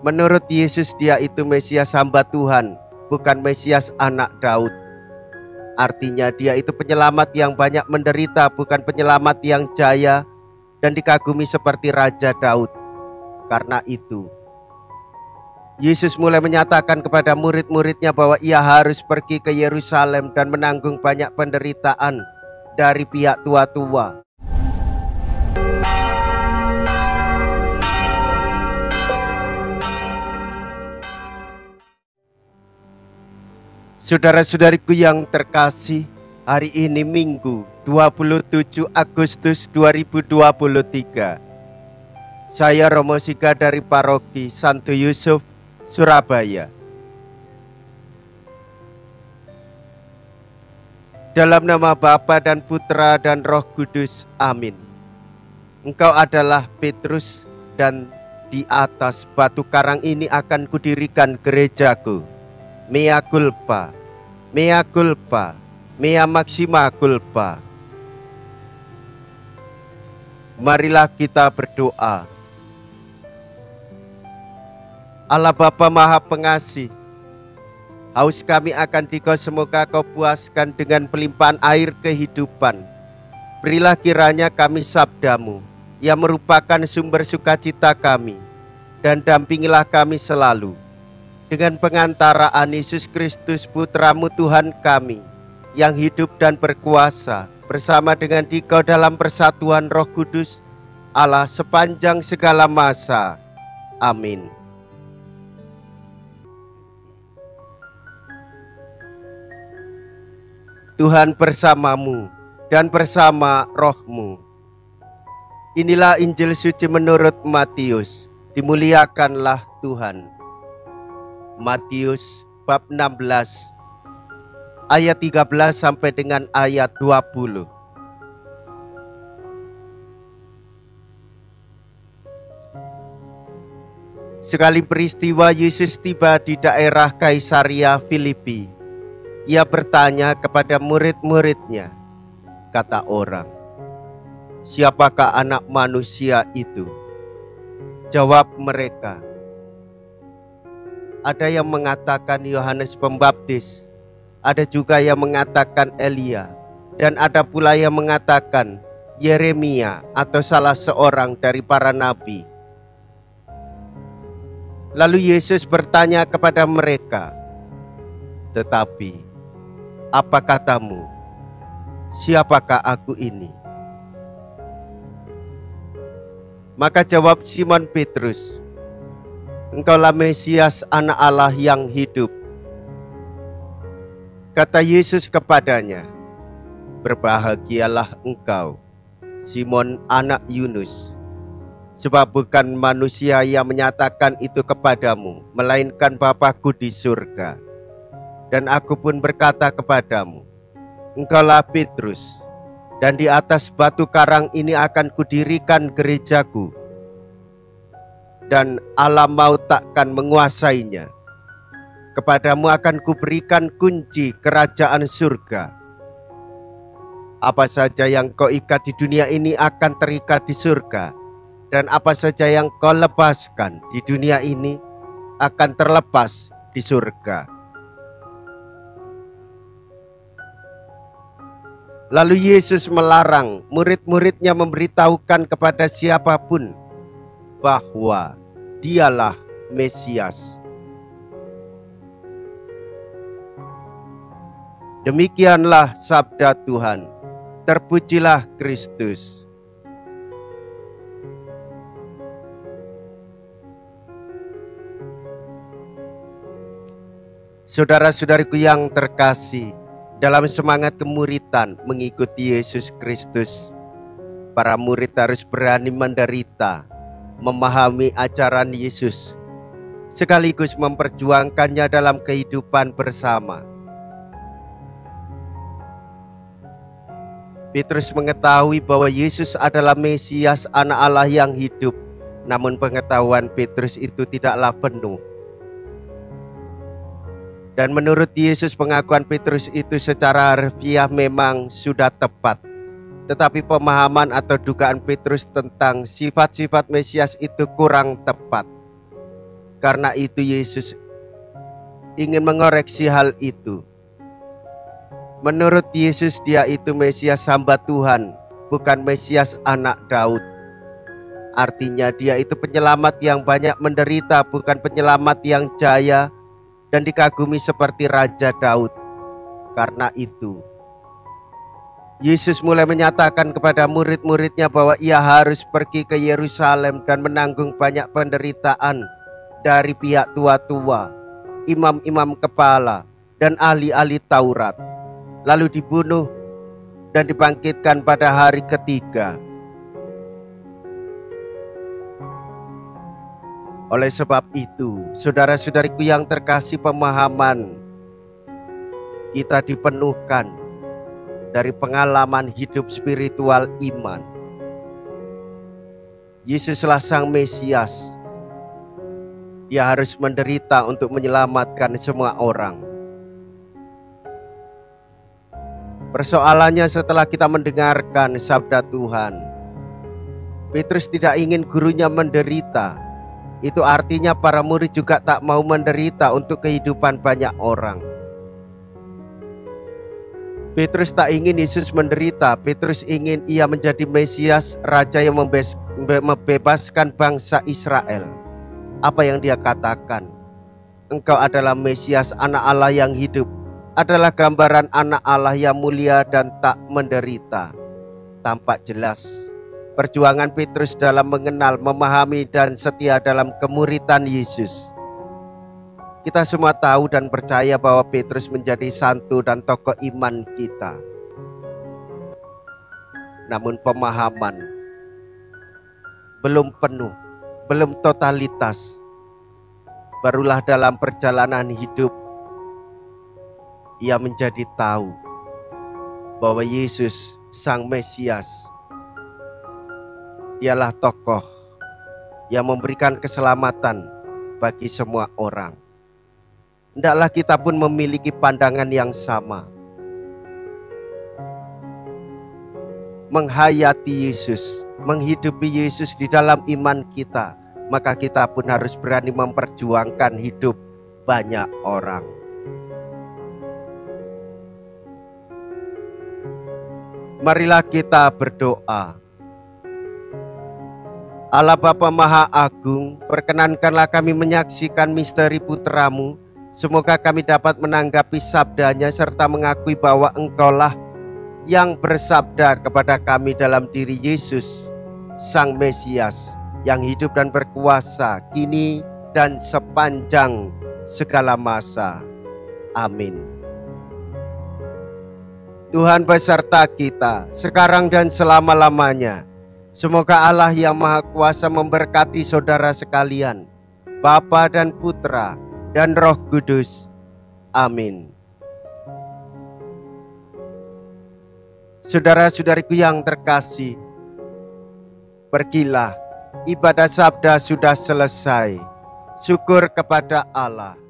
Menurut Yesus, dia itu Mesias hamba Tuhan, bukan Mesias anak Daud. Artinya dia itu penyelamat yang banyak menderita, bukan penyelamat yang jaya dan dikagumi seperti Raja Daud. Karena itu, Yesus mulai menyatakan kepada murid-muridnya bahwa ia harus pergi ke Yerusalem dan menanggung banyak penderitaan dari pihak tua-tua. Saudara-saudariku yang terkasih, hari ini Minggu 27 Agustus 2023. Saya Romo Sika dari Paroki Santo Yusuf, Surabaya. Dalam nama Bapa dan Putra dan Roh Kudus, amin. Engkau adalah Petrus, dan di atas batu karang ini akan kudirikan gerejaku. Mea culpa, mea culpa, mea maxima culpa. Marilah kita berdoa. Allah Bapa Maha Pengasih, haus kami akan Dikau, semoga Kau puaskan dengan pelimpahan air kehidupan. Berilah kiranya kami sabdamu yang merupakan sumber sukacita kami, dan dampingilah kami selalu dengan pengantaraan Yesus Kristus Putramu Tuhan kami, yang hidup dan berkuasa bersama dengan Dikau dalam persatuan Roh Kudus, Allah sepanjang segala masa. Amin. Tuhan bersamamu dan bersama rohmu. Inilah Injil suci menurut Matius. Dimuliakanlah Tuhan. Matius bab 16 ayat 13 sampai dengan ayat 20. Sekali peristiwa Yesus tiba di daerah Kaisaria Filipi. Ia bertanya kepada murid-muridnya, kata orang, "Siapakah anak manusia itu?" Jawab mereka, "Ada yang mengatakan Yohanes Pembaptis, ada juga yang mengatakan Elia, dan ada pula yang mengatakan Yeremia atau salah seorang dari para nabi." Lalu Yesus bertanya kepada mereka, "Tetapi apa katamu? Siapakah aku ini?" Maka jawab Simon Petrus, "Engkaulah Mesias, anak Allah yang hidup." Kata Yesus kepadanya, "Berbahagialah engkau, Simon anak Yunus, sebab bukan manusia yang menyatakan itu kepadamu, melainkan Bapa-Ku di surga. Dan aku pun berkata kepadamu, engkaulah Petrus, dan di atas batu karang ini akan kudirikan gerejaku, dan alam maut takkan menguasainya. Kepadamu akan kuberikan kunci kerajaan surga. Apa saja yang kau ikat di dunia ini akan terikat di surga, dan apa saja yang kau lepaskan di dunia ini akan terlepas di surga." Lalu Yesus melarang murid-muridnya memberitahukan kepada siapapun bahwa dialah Mesias. Demikianlah sabda Tuhan. Terpujilah Kristus. Saudara-saudariku yang terkasih, dalam semangat kemuritan mengikuti Yesus Kristus, para murid harus berani menderita, memahami ajaran Yesus, sekaligus memperjuangkannya dalam kehidupan bersama. Petrus mengetahui bahwa Yesus adalah Mesias, anak Allah yang hidup, namun pengetahuan Petrus itu tidaklah penuh. Dan menurut Yesus, pengakuan Petrus itu secara harfiah memang sudah tepat. Tetapi pemahaman atau dugaan Petrus tentang sifat-sifat Mesias itu kurang tepat. Karena itu Yesus ingin mengoreksi hal itu. Menurut Yesus, dia itu Mesias hamba Tuhan, bukan Mesias anak Daud. Artinya dia itu penyelamat yang banyak menderita, bukan penyelamat yang jaya dan dikagumi seperti Raja Daud. Karena itu Yesus mulai menyatakan kepada murid-muridnya bahwa ia harus pergi ke Yerusalem dan menanggung banyak penderitaan dari pihak tua-tua, imam-imam kepala, dan ahli-ahli Taurat, lalu dibunuh dan dibangkitkan pada hari ketiga. Oleh sebab itu, saudara-saudariku yang terkasih, pemahaman kita dipenuhkan dari pengalaman hidup spiritual iman. Yesuslah Sang Mesias. Dia harus menderita untuk menyelamatkan semua orang. Persoalannya, setelah kita mendengarkan sabda Tuhan, Petrus tidak ingin gurunya menderita. Itu artinya para murid juga tak mau menderita untuk kehidupan banyak orang. Petrus tak ingin Yesus menderita. Petrus ingin ia menjadi Mesias, Raja yang membebaskan bangsa Israel. Apa yang dia katakan? Engkau adalah Mesias, anak Allah yang hidup. Adalah gambaran anak Allah yang mulia dan tak menderita. Tampak jelas perjuangan Petrus dalam mengenal, memahami, dan setia dalam kemuritan Yesus. Kita semua tahu dan percaya bahwa Petrus menjadi santo dan tokoh iman kita. Namun pemahaman belum penuh, belum totalitas. Barulah dalam perjalanan hidup ia menjadi tahu bahwa Yesus Sang Mesias, dialah tokoh yang memberikan keselamatan bagi semua orang. Hendaklah kita pun memiliki pandangan yang sama, menghayati Yesus, menghidupi Yesus di dalam iman kita. Maka kita pun harus berani memperjuangkan hidup banyak orang. Marilah kita berdoa. Allah Bapa Maha Agung, perkenankanlah kami menyaksikan misteri Putra-Mu. Semoga kami dapat menanggapi sabdanya serta mengakui bahwa Engkaulah yang bersabda kepada kami dalam diri Yesus, Sang Mesias, yang hidup dan berkuasa kini dan sepanjang segala masa. Amin. Tuhan beserta kita sekarang dan selama-lamanya. Semoga Allah yang Maha Kuasa memberkati saudara sekalian, Bapa dan Putra dan Roh Kudus. Amin. Saudara-saudariku yang terkasih, pergilah, ibadah sabda sudah selesai. Syukur kepada Allah.